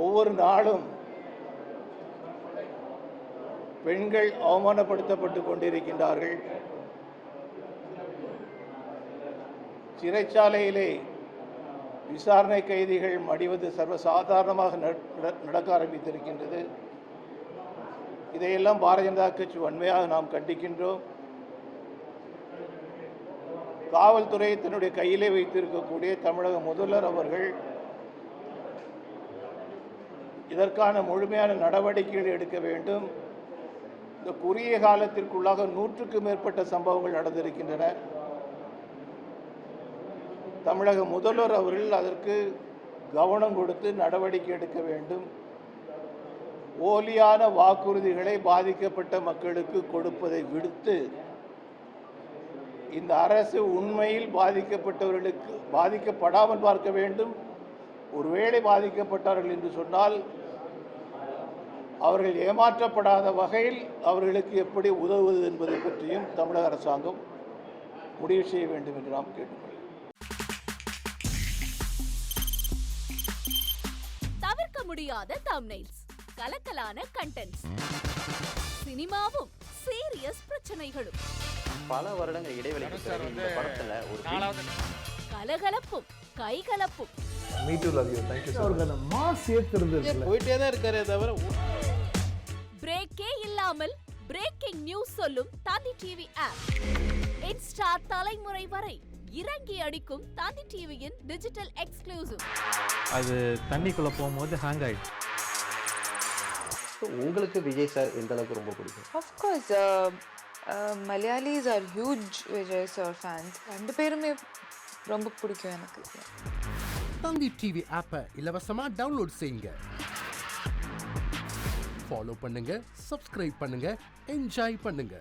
ஒவ்வொரு நாளும் பெண்கள் அவமானப்படுத்தப்பட்டு கொண்டிருக்கின்றார்கள். சிறைச்சாலையிலே விசாரணை கைதிகள் மடிவது சர்வசாதாரணமாக நடக்க ஆரம்பித்திருக்கின்றது. இதையெல்லாம் பாரதிய ஜனதா கட்சி வன்மையாக நாம் கண்டிக்கின்றோம். காவல்துறை தன்னுடைய கையிலே வைத்திருக்கக்கூடிய தமிழக முதல்வர் அவர்கள் இதற்கான முழுமையான நடவடிக்கைகள் எடுக்க வேண்டும். இந்த குறுகிய காலத்திற்குள்ளாக 100க்கும் மேற்பட்ட சம்பவங்கள் நடந்திருக்கின்றன. தமிழக முதல்வர் அவர்கள் அதற்கு கவனம் கொடுத்து நடவடிக்கை எடுக்க வேண்டும். போலியான வாக்குறுதிகளை பாதிக்கப்பட்ட மக்களுக்கு கொடுப்பதை விடுத்து இந்த அரசு உண்மையில் பாதிக்கப்பட்டவர்களுக்கு பாதிக்கப்படாமல் பார்க்க வேண்டும். ஒருவேளை பாதிக்கப்பட்டார்கள் என்று சொன்னால் அவர்கள் ஏமாற்றப்படாத வகையில் அவர்களுக்கு எப்படி உதவுவது என்பதை பற்றியும் தமிழக அரசாங்கம் முடிவு செய்ய வேண்டும் என்று நாம் கேட்டுக்கொள்கிறோம். தவிர்க்க முடியாத தம்ப்நெயில்ஸ், கலக்கலான கண்டென்ட்ஸ், சினிமாவும் சீரியஸ் பிரச்சனைகளும், பல வருடங்கள் இடைவெளிக்கு பிறகு இந்த படத்துல ஒரு கலகலப்பும் கைகலப்பும், me too love you thank you அவர்கள் மாஸ் ஏத்துறது போயிட்டே தான் இருக்காரே தவிர பிரேக்கே இல்லாமல் பிரேக்கிங் நியூஸ் சொல்லும் தந்தி டிவி ஆப். இன்ஸ்டா தலைமுறை வரை இறங்கி அடிக்கும் தந்தி டிவியின் டிஜிட்டல் எக்ஸ்க்ளூசிவ். அது தண்ணிக்குள்ள போகும்போது ஹேங் ஆயிடுச்சு. உங்களுக்கு விஜய் சார் எந்த அளவுக்கு ரொம்ப பிடிக்கும்? Of course, Malayalis are huge Vijay sir fans. ரெண்டு பேருமே ரொம்ப பிடிக்கும் எனக்கு. தந்தி டிவி ஆப்பை இலவசமா டவுன்லோட் செய்யுங்க. ஃபாலோ பண்ணுங்க, சப்ஸ்கிரைப் பண்ணுங்க, என்ஜாய் பண்ணுங்க.